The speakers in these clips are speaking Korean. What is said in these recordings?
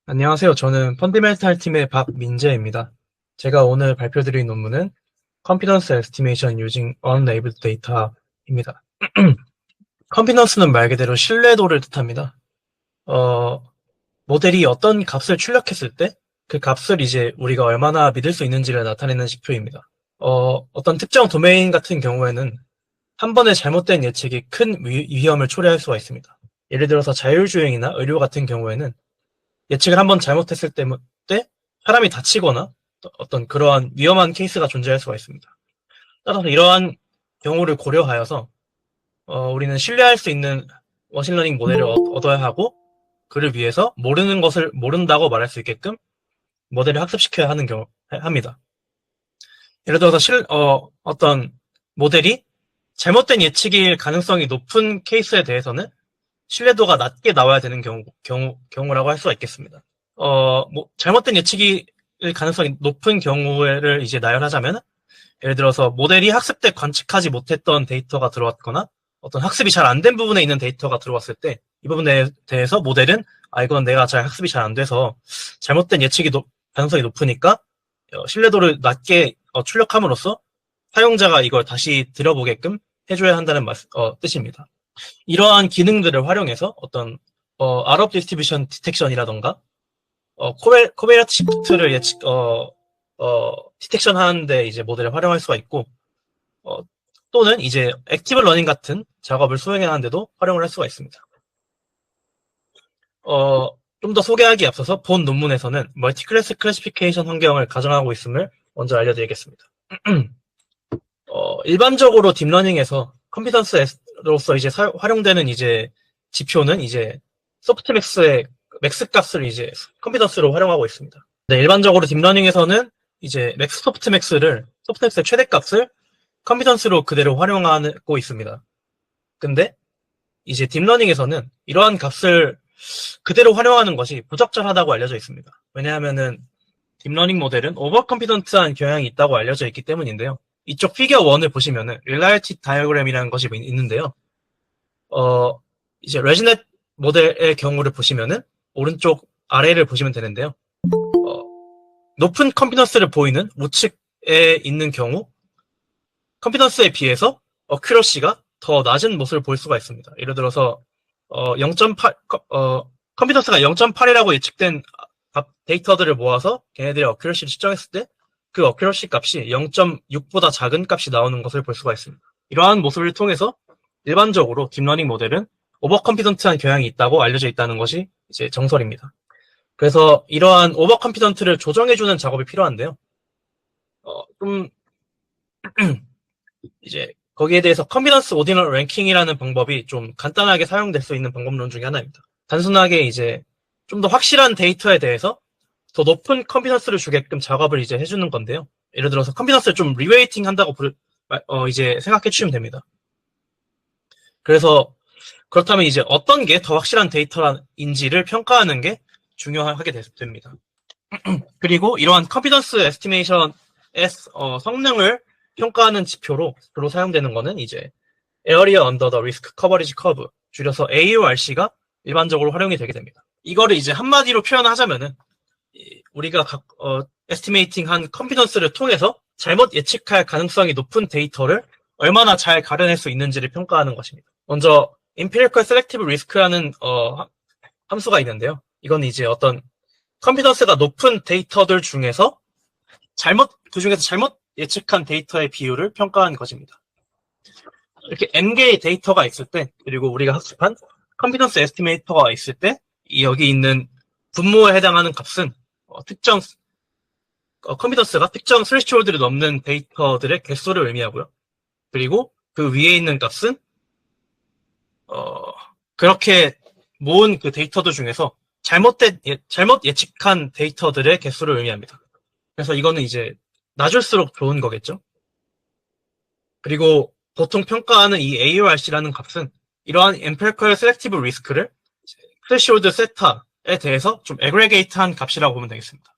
안녕하세요. 저는 펀디멘탈 팀의 박민재입니다. 제가 오늘 발표드릴 논문은 Confidence Estimation Using Unlabeled Data입니다. 컨피던스는 말 그대로 신뢰도를 뜻합니다. 모델이 어떤 값을 출력했을 때 그 값을 이제 우리가 얼마나 믿을 수 있는지를 나타내는 지표입니다. 어떤 특정 도메인 같은 경우에는 한 번의 잘못된 예측이 큰 위험을 초래할 수가 있습니다. 예를 들어서 자율주행이나 의료 같은 경우에는 예측을 한번 잘못했을 때 사람이 다치거나 어떤 그러한 위험한 케이스가 존재할 수가 있습니다. 따라서 이러한 경우를 고려하여서 우리는 신뢰할 수 있는 머신러닝 모델을 얻어야 하고, 그를 위해서 모르는 것을 모른다고 말할 수 있게끔 모델을 학습시켜야 합니다. 예를 들어서 어떤 모델이 잘못된 예측일 가능성이 높은 케이스에 대해서는 신뢰도가 낮게 나와야 되는 경우라고 할 수가 있겠습니다. 잘못된 예측일 가능성이 높은 경우를 이제 나열하자면, 예를 들어서 모델이 학습 때 관측하지 못했던 데이터가 들어왔거나 어떤 학습이 잘 안 된 부분에 있는 데이터가 들어왔을 때 이 부분에 대해서 모델은 이건 내가 잘 학습이 잘 안 돼서 잘못된 예측이 가능성이 높으니까 신뢰도를 낮게 출력함으로써 사용자가 이걸 다시 들어보게끔 해줘야 한다는 뜻입니다. 이러한 기능들을 활용해서 어떤 out of distribution detection이라던가 코베라트 시프트를 디텍션 하는데 이제 모델을 활용할 수가 있고, 또는 이제 액티브 러닝 같은 작업을 수행해야 하는데도 활용을 할 수가 있습니다. 좀 더 소개하기에 앞서서 본 논문에서는 멀티클래스 클래시피케이션 환경을 가정하고 있음을 먼저 알려드리겠습니다. 일반적으로 딥러닝에서 컴피던스로서 이제 활용되는 이제 지표는 이제 소프트맥스의 맥스 값을 이제 컴피던스로 활용하고 있습니다. 네, 일반적으로 딥러닝에서는 이제 소프트맥스의 최대값을 컴피던스로 그대로 활용하고 있습니다. 근데 이제 딥러닝에서는 이러한 값을 그대로 활용하는 것이 부적절하다고 알려져 있습니다. 왜냐하면은 딥러닝 모델은 오버컨피던트한 경향이 있다고 알려져 있기 때문인데요. 이쪽 피겨 1을 보시면은 릴라이티 다이어그램이라는 것이 있는데요. 이제 레지넷 모델의 경우를 보시면은 오른쪽 아래를 보시면 되는데요. 높은 컨피던스를 보이는 우측에 있는 경우 컨피던스에 비해서 어큐러시가 더 낮은 모습을 볼 수가 있습니다. 예를 들어서 0.8 컨피던스가 0.8이라고 예측된 데이터들을 모아서 걔네들의 어큐러시를 측정했을 때 그 어큐러시 값이 0.6보다 작은 값이 나오는 것을 볼 수가 있습니다. 이러한 모습을 통해서 일반적으로 딥러닝 모델은 오버컨피던트한 경향이 있다고 알려져 있다는 것이 이제 정설입니다. 그래서 이러한 오버컨피던트를 조정해주는 작업이 필요한데요. 좀 이제 거기에 대해서 컨피던스 오디널 랭킹이라는 방법이 좀 간단하게 사용될 수 있는 방법론 중에 하나입니다. 단순하게 이제 좀 더 확실한 데이터에 대해서 더 높은 컨피던스를 주게끔 작업을 이제 해주는 건데요. 예를 들어서 컨피던스를 좀 리웨이팅 한다고 이제 생각해 주시면 됩니다. 그래서 그렇다면 이제 어떤 게 더 확실한 데이터인지를 평가하는 게 중요하게 됩니다. 그리고 이러한 컨피던스 에스티메이션의 성능을 평가하는 지표로 주로 사용되는 거는 이제 Area Under the Risk Coverage Curve, 줄여서 AURC가 일반적으로 활용이 되게 됩니다. 이거를 이제 한마디로 표현하자면은 우리가 에스티메이팅 한 컨피던스를 통해서 잘못 예측할 가능성이 높은 데이터를 얼마나 잘 가려낼 수 있는지를 평가하는 것입니다. 먼저 Empirical Selective Risk라는 함수가 있는데요. 이건 이제 어떤 컨피던스가 높은 데이터들 중에서 그 중에서 잘못 예측한 데이터의 비율을 평가하는 것입니다. 이렇게 N개의 데이터가 있을 때, 그리고 우리가 학습한 컨피던스 에스티메이터가 있을 때, 여기 있는 분모에 해당하는 값은 컨피던스가 특정 스레시홀드를 넘는 데이터들의 개수를 의미하고요. 그리고 그 위에 있는 값은 그렇게 모은 그 데이터들 중에서 잘못 예측한 데이터들의 개수를 의미합니다. 그래서 이거는 이제 낮을수록 좋은 거겠죠. 그리고 보통 평가하는 이 AURC라는 값은 이러한 Empirical Selective Risk를 threshold 세타에 대해서 좀 aggregate한 값이라고 보면 되겠습니다.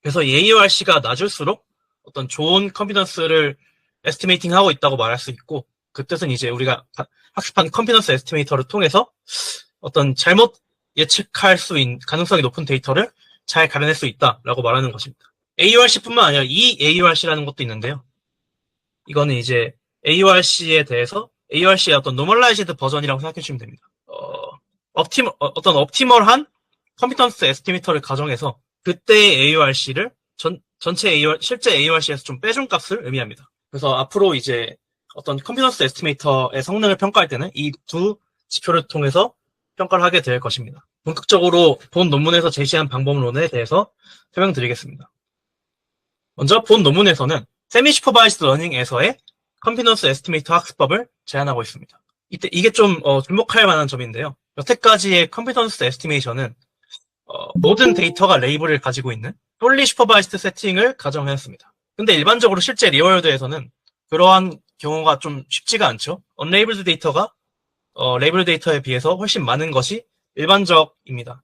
그래서 이 AURC가 낮을수록 어떤 좋은 컨피던스를 에스티메이팅 하고 있다고 말할 수 있고, 그 뜻은 이제 우리가 학습한 컨피던스 에스티메이터를 통해서 어떤 잘못 예측할 수 있는 가능성이 높은 데이터를 잘 가려낼 수 있다라고 말하는 것입니다. AURC뿐만 아니라 EAURC라는 것도 있는데요. 이거는 이제 AURC에 대해서 AURC의 어떤 노멀라이즈드 버전이라고 생각해 주시면 됩니다. 어떤 옵티멀한 컴피턴스 에스티메이터를 가정해서 그때의 AURC를 전체 실제 AURC에서 좀 빼준 값을 의미합니다. 그래서 앞으로 이제 어떤 컴피턴스 에스티메이터의 성능을 평가할 때는 이 두 지표를 통해서 평가를 하게 될 것입니다. 본격적으로 본 논문에서 제시한 방법론에 대해서 설명드리겠습니다. 먼저 본 논문에서는 세미 슈퍼바이즈드 러닝에서의 컴피턴스 에스티메이터 학습법을 제안하고 있습니다. 이게 좀 주목할 만한 점인데요. 여태까지의 컴피턴스 에스티메이션은 모든 데이터가 레이블을 가지고 있는 fully 슈퍼바이즈드 세팅을 가정하였습니다. 근데 일반적으로 실제 리얼월드에서는 그러한 경우가 좀 쉽지가 않죠. 언레이블드 데이터가 레이블 데이터에 비해서 훨씬 많은 것이 일반적입니다.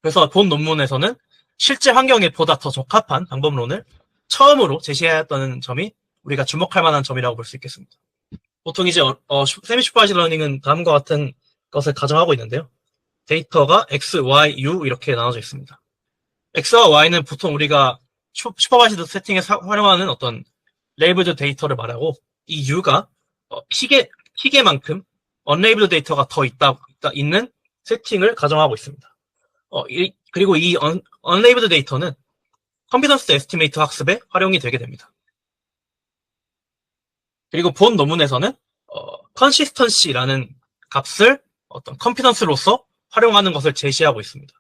그래서 본 논문에서는 실제 환경에 보다 더 적합한 방법론을 처음으로 제시하였다는 점이 우리가 주목할 만한 점이라고 볼 수 있겠습니다. 보통 이제 세미 슈퍼바이즈드 러닝은 다음과 같은 것을 가정하고 있는데요. 데이터가 X, Y, U 이렇게 나눠져 있습니다. X와 Y는 보통 우리가 슈퍼바이즈드 세팅에서 활용하는 어떤 레이블드 데이터를 말하고 이 U가 희계만큼 언레이블드 데이터가 더 있는 세팅을 가정하고 있습니다. 그리고 이 언레이블드 데이터는 컴피턴스 에스티메이터 학습에 활용이 되게 됩니다. 그리고 본 논문에서는 컨시스턴시라는 값을 어떤 컴피턴스로서 활용하는 것을 제시하고 있습니다.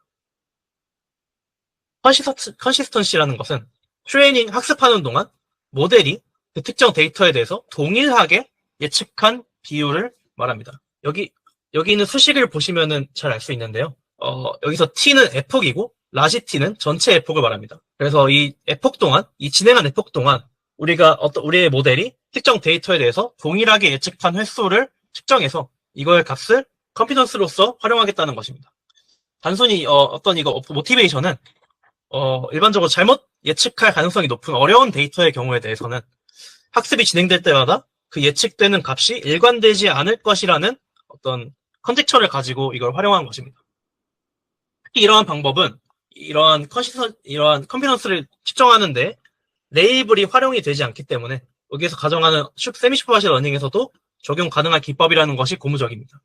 컨시스턴시라는 것은 트레이닝 학습하는 동안 모델이 그 특정 데이터에 대해서 동일하게 예측한 비율을 말합니다. 여기 있는 수식을 보시면은 잘 알 수 있는데요. 여기서 t는 에폭이고 라지 t는 전체 에폭을 말합니다. 그래서 이 진행한 에폭 동안 우리의 모델이 특정 데이터에 대해서 동일하게 예측한 횟수를 측정해서 이거의 값을 컴피턴스로서 활용하겠다는 것입니다. 단순히 모티베이션은 일반적으로 잘못 예측할 가능성이 높은 어려운 데이터의 경우에 대해서는 학습이 진행될 때마다 그 예측되는 값이 일관되지 않을 것이라는 어떤 컨젝처를 가지고 이걸 활용한 것입니다. 특히 이러한 방법은 이러한 컴피턴스를 측정하는데 레이블이 활용이 되지 않기 때문에 여기에서 가정하는 세미 슈퍼바이즈드 러닝에서도 적용 가능한 기법이라는 것이 고무적입니다.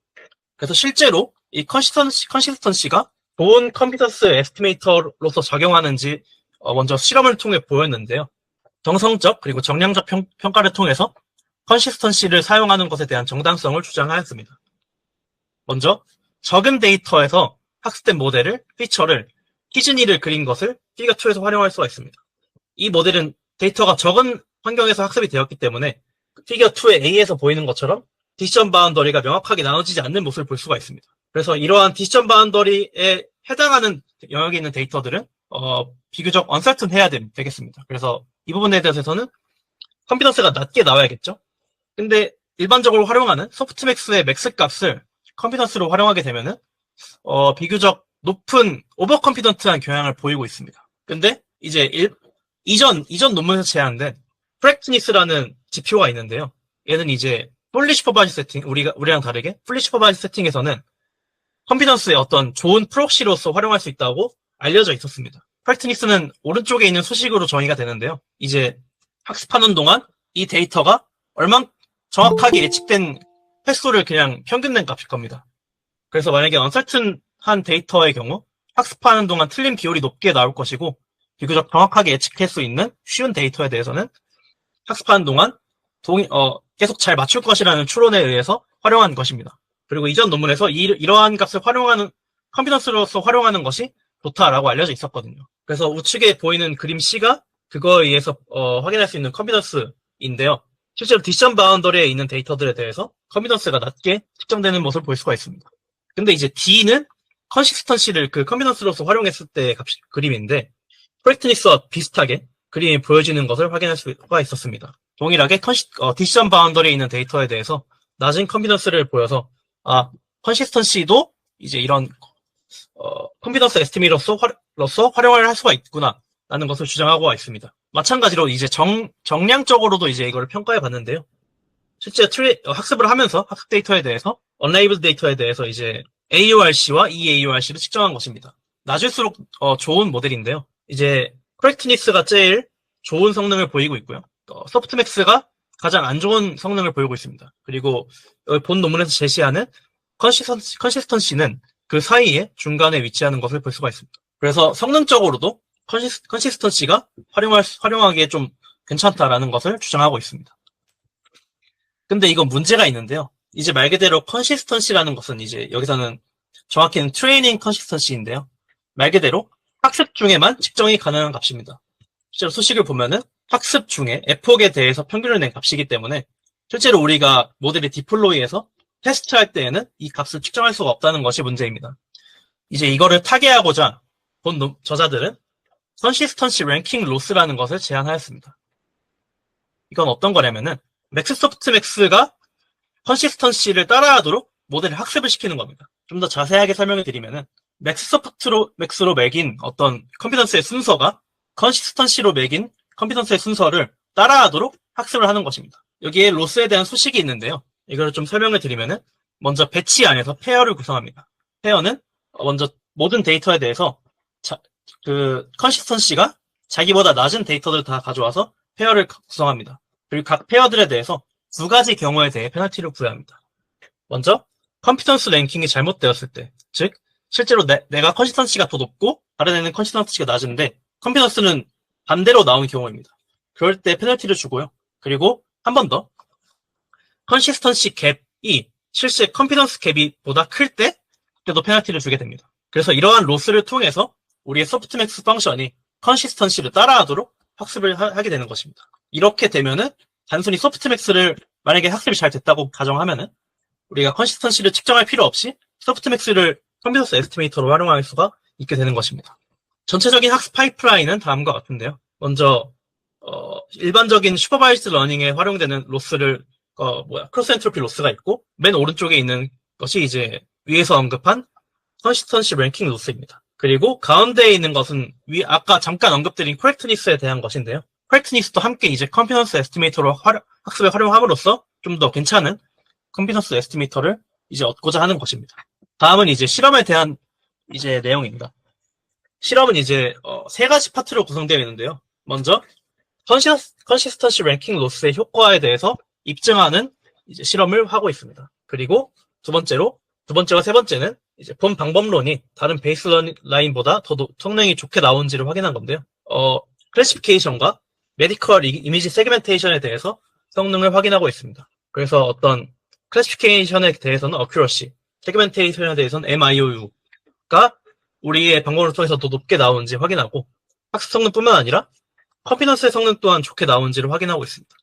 그래서 실제로 이 컨시스턴시가 좋은 컴피턴스 에스티메이터로서 작용하는지 먼저 실험을 통해 보였는데요. 정성적 그리고 정량적 평가를 통해서 컨시스턴시를 사용하는 것에 대한 정당성을 주장하였습니다. 먼저 적은 데이터에서 학습된 피처를 히즈니를 그린 것을 피겨 2에서 활용할 수가 있습니다. 이 모델은 데이터가 적은 환경에서 학습이 되었기 때문에 피겨 2의 A에서 보이는 것처럼 디시전 바운더리가 명확하게 나눠지지 않는 모습을 볼 수가 있습니다. 그래서 이러한 디시전 바운더리에 해당하는 영역에 있는 데이터들은 비교적 언설튼해야 되겠습니다. 그래서 이 부분에 대해서는 컴피턴스가 낮게 나와야겠죠. 근데 일반적으로 활용하는 소프트맥스의 맥스 값을 컴피턴스로 활용하게 되면은 비교적 높은 오버컴피던트한 경향을 보이고 있습니다. 근데 이제 이전 논문에서 제안된 프랙티니스라는 지표가 있는데요. 얘는 이제 fully 슈퍼바이즈드 세팅, 우리랑 다르게 fully 슈퍼바이즈드 세팅에서는 컴피던스의 어떤 좋은 프록시로서 활용할 수 있다고 알려져 있었습니다. 프랙티니스는 오른쪽에 있는 수식으로 정의가 되는데요. 이제 학습하는 동안 이 데이터가 얼만 정확하게 예측된 횟수를 그냥 평균낸 값일 겁니다. 그래서 만약에 언설튼한 데이터의 경우 학습하는 동안 틀린 비율이 높게 나올 것이고 비교적 정확하게 예측할 수 있는 쉬운 데이터에 대해서는 학습하는 동안 계속 잘 맞출 것이라는 추론에 의해서 활용한 것입니다. 그리고 이전 논문에서 이러한 값을 컴피턴스로서 활용하는 것이 좋다라고 알려져 있었거든요. 그래서 우측에 보이는 그림 C가 그거에 의해서 확인할 수 있는 컴피턴스인데요. 실제로 디시전 바운더리에 있는 데이터들에 대해서 컴피턴스가 낮게 측정되는 모습을 볼 수가 있습니다. 근데 이제 D는 컨시스턴시를 그 컴피턴스로서 활용했을 때의 그림인데 프랙티니스와 비슷하게 그림이 보여지는 것을 확인할 수가 있었습니다. 동일하게 디시전 바운더리에 있는 데이터에 대해서 낮은 컴피턴스를 보여서 컨시스턴시도 이제 이런 컴피턴스 에스티메이터로서 활용을 할 수가 있구나 라는 것을 주장하고 있습니다. 마찬가지로 이제 정량적으로도 이제 이걸 평가해 봤는데요. 실제 학습을 하면서 학습 데이터에 대해서 언레이블 데이터에 대해서 이제 AURC와 EAURC를 측정한 것입니다. 낮을수록 좋은 모델인데요. 이제 코렉트니스가 제일 좋은 성능을 보이고 있고요. 소프트맥스가 가장 안 좋은 성능을 보이고 있습니다. 그리고 본 논문에서 제시하는 컨시스턴시는 그 사이에 중간에 위치하는 것을 볼 수가 있습니다. 그래서 성능적으로도 컨시스턴시가 활용하기에 좀 괜찮다라는 것을 주장하고 있습니다. 근데 이건 문제가 있는데요. 이제 말 그대로 컨시스턴시라는 것은 이제 여기서는 정확히는 트레이닝 컨시스턴시인데요. 말 그대로 학습 중에만 측정이 가능한 값입니다. 실제로 소식을 보면은 학습 중에 에폭에 대해서 평균을 낸 값이기 때문에 실제로 우리가 모델이 디플로이에서 테스트할 때에는 이 값을 측정할 수가 없다는 것이 문제입니다. 이제 이거를 타개하고자 본 저자들은 컨시스턴시 랭킹 로스라는 것을 제안하였습니다. 이건 어떤 거냐면은 맥스소프트맥스가 컨시스턴시를 따라하도록 모델을 학습을 시키는 겁니다. 좀 더 자세하게 설명을 드리면은 맥스로 매긴 어떤 컴피던스의 순서가 컨시스턴시로 매긴 컴피던스의 순서를 따라하도록 학습을 하는 것입니다. 여기에 로스에 대한 소식이 있는데요. 이걸 좀 설명을 드리면은 먼저 배치 안에서 페어를 구성합니다. 페어는 먼저 모든 데이터에 대해서 그 컨시스턴시가 자기보다 낮은 데이터들을 다 가져와서 페어를 구성합니다. 그리고 각 페어들에 대해서 두 가지 경우에 대해 페널티를 부여합니다. 먼저 컴피던스 랭킹이 잘못되었을 때, 즉 실제로 내가 컨시스턴시가 더 높고 다른 애는 컨시스턴시가 낮은데 컴피던스는 반대로 나온 경우입니다. 그럴 때 페널티를 주고요. 그리고 한 번 더 컨시스턴시 갭이 실제 컴피던스 갭이 보다 클 때 그때도 페널티를 주게 됩니다. 그래서 이러한 로스를 통해서 우리의 소프트맥스 펑션이 컨시스턴시를 따라하도록 학습을 하게 되는 것입니다. 이렇게 되면은 단순히 소프트맥스를 만약에 학습이 잘 됐다고 가정하면은 우리가 컨시스턴시를 측정할 필요 없이 소프트맥스를 컴피던스 에스티메이터로 활용할 수가 있게 되는 것입니다. 전체적인 학습 파이프라인은 다음과 같은데요. 먼저 일반적인 슈퍼바이스드 러닝에 활용되는 로스를 크로스 엔트로피 로스가 있고 맨 오른쪽에 있는 것이 이제 위에서 언급한 컨시스턴시 랭킹 로스입니다. 그리고 가운데에 있는 것은 아까 잠깐 언급드린 코렉트니스에 대한 것인데요. 코렉트니스도 함께 이제 컴피던스 에스티메이터로 학습에 활용함으로써 좀 더 괜찮은 컴피던스 에스티메이터를 이제 얻고자 하는 것입니다. 다음은 이제 실험에 대한 이제 내용입니다. 실험은 이제 세 가지 파트로 구성되어 있는데요. 먼저 컨시스턴시 랭킹 로스의 효과에 대해서 입증하는 이제 실험을 하고 있습니다. 그리고 두 번째와 세 번째는 이제 본 방법론이 다른 베이스라인보다 더 성능이 좋게 나온지를 확인한 건데요. 클래시피케이션과 메디컬 이미지 세그멘테이션에 대해서 성능을 확인하고 있습니다. 그래서 어떤 클래시피케이션에 대해서는 어큐러시, 세그멘테이션에 대해서는 MIOU가 우리의 방법을 통해서 더 높게 나오는지 확인하고 학습 성능뿐만 아니라 컴피던스의 성능 또한 좋게 나오는지를 확인하고 있습니다.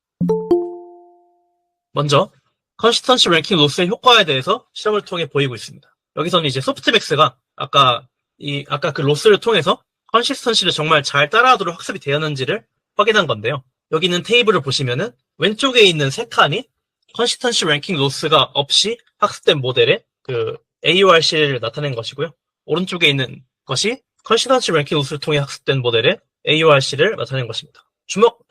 먼저 컨시스턴시 랭킹 로스의 효과에 대해서 실험을 통해 보이고 있습니다. 여기서는 이제 소프트맥스가 아까 그 로스를 통해서 컨시스턴시를 정말 잘 따라하도록 학습이 되었는지를 확인한 건데요. 여기 있는 테이블을 보시면은 왼쪽에 있는 세 칸이 컨시스턴시 랭킹 로스가 없이 학습된 모델의 그 AURC를 나타낸 것이고요. 오른쪽에 있는 것이 컨시스턴시 랭킹 로스를 통해 학습된 모델의 AURC를 나타낸 것입니다.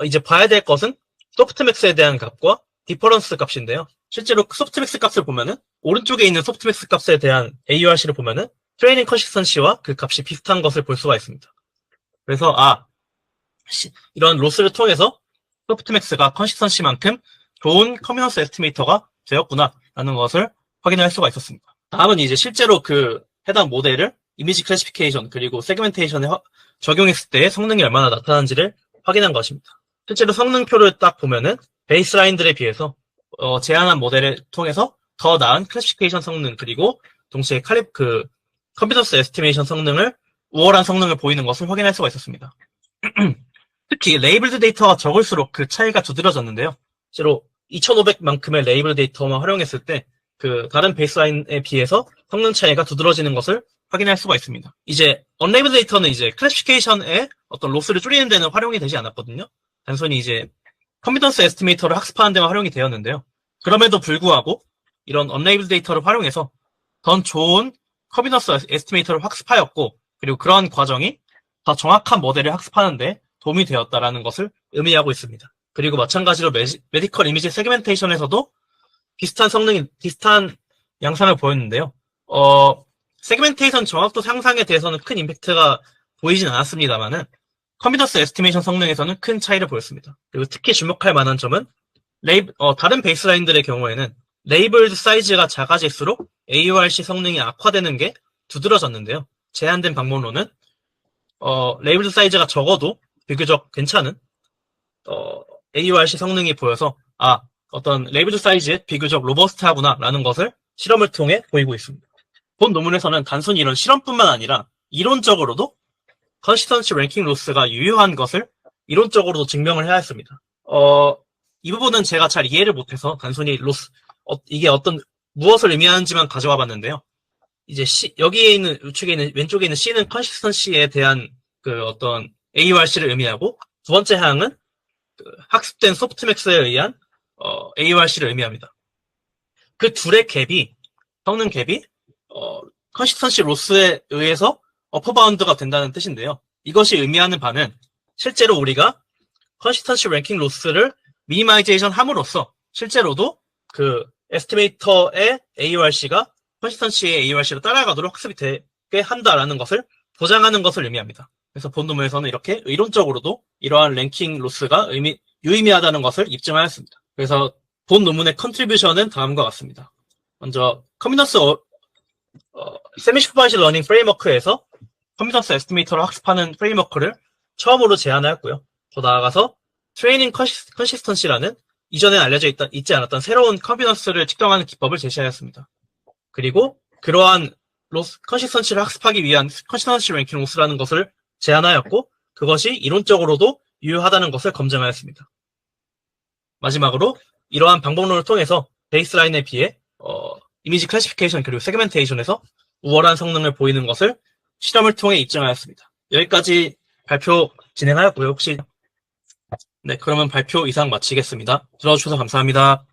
이제 봐야 될 것은 소프트맥스에 대한 값과 디퍼런스 값인데요. 실제로 소프트맥스 값을 보면은 오른쪽에 있는 소프트맥스 값에 대한 AURC를 보면은 트레이닝 컨시스턴시와 그 값이 비슷한 것을 볼 수가 있습니다. 그래서 이런 로스를 통해서 소프트맥스가 컨시스턴시만큼 좋은 컴피던스 에스티메이터가 되었구나라는 것을 확인할 수가 있었습니다. 다음은 이제 실제로 그 해당 모델을 이미지 클래시피케이션 그리고 세그멘테이션에 적용했을 때 성능이 얼마나 나타나는지를 확인한 것입니다. 실제로 성능표를 딱 보면은 베이스라인들에 비해서 제안한 모델을 통해서 더 나은 클래시피케이션 성능 그리고 동시에 컴피던스 에스티메이션 성능을 우월한 성능을 보이는 것을 확인할 수가 있었습니다. 특히 레이블드 데이터가 적을수록 그 차이가 두드러졌는데요. 실제로 2500만큼의 레이블 데이터만 활용했을 때 그 다른 베이스라인에 비해서 성능 차이가 두드러지는 것을 확인할 수가 있습니다. 이제 언레이블 데이터는 이제 클래시피케이션의 어떤 로스를 줄이는 데는 활용이 되지 않았거든요. 단순히 이제 컴피던스 에스티메이터를 학습하는 데만 활용이 되었는데요. 그럼에도 불구하고 이런 언레이블 데이터를 활용해서 더 좋은 컴피던스 에스티메이터를 학습하였고 그리고 그러한 과정이 더 정확한 모델을 학습하는 데 도움이 되었다라는 것을 의미하고 있습니다. 그리고 마찬가지로 메디컬 이미지 세그멘테이션에서도 비슷한 양상을 보였는데요. 세그멘테이션 정확도 상상에 대해서는 큰 임팩트가 보이진 않았습니다만은 컨피던스 에스티메이션 성능에서는 큰 차이를 보였습니다. 그리고 특히 주목할 만한 점은 다른 베이스라인들의 경우에는 레이블 사이즈가 작아질수록 AURC 성능이 악화되는 게 두드러졌는데요. 제한된 방법론은 레이블 사이즈가 적어도 비교적 괜찮은 AURC 성능이 보여서 어떤 레이블 사이즈에 비교적 로버스트하구나라는 것을 실험을 통해 보이고 있습니다. 본 논문에서는 단순히 이런 실험뿐만 아니라 이론적으로도 컨시스턴시 랭킹 로스가 유효한 것을 이론적으로도 증명을 해야 했습니다. 이 부분은 제가 잘 이해를 못해서 단순히 로스 이게 무엇을 의미하는지만 가져와 봤는데요. 이제 여기에 있는 우측에 있는 왼쪽에 있는 C는 컨시스턴시에 대한 그 어떤 AURC를 의미하고 두 번째 항은 학습된 소프트맥스에 의한 AURC를 의미합니다. 그 둘의 갭이 성능 갭이 컨시스턴시 로스에 의해서 어퍼바운드가 된다는 뜻인데요. 이것이 의미하는 바는 실제로 우리가 컨시스턴시 랭킹 로스를 미니마이제이션 함으로써 실제로도 그 에스티메이터의 AURC가 컨시스턴시의 AURC로 따라가도록 학습이 되게 한다라는 것을 보장하는 것을 의미합니다. 그래서 본 논문에서는 이렇게 이론적으로도 이러한 랭킹 로스가 유의미하다는 것을 입증하였습니다. 그래서 본 논문의 컨트리뷰션은 다음과 같습니다. 먼저 컨피던스 세미 슈퍼바이즈 러닝 프레임워크에서 컨피던스 에스티메이터를 학습하는 프레임워크를 처음으로 제안하였고요. 더 나아가서 트레이닝 컨시스턴시라는 이전에 알려져 있지 않았던 새로운 컨피던스를 측정하는 기법을 제시하였습니다. 그리고 그러한 컨시스턴시를 학습하기 위한 컨시스턴시 랭킹 로스라는 것을 제안하였고 그것이 이론적으로도 유효하다는 것을 검증하였습니다. 마지막으로 이러한 방법론을 통해서 베이스라인에 비해 이미지 클래시피케이션 그리고 세그멘테이션에서 우월한 성능을 보이는 것을 실험을 통해 입증하였습니다. 여기까지 발표 진행하였고요. 그러면 발표 이상 마치겠습니다. 들어주셔서 감사합니다.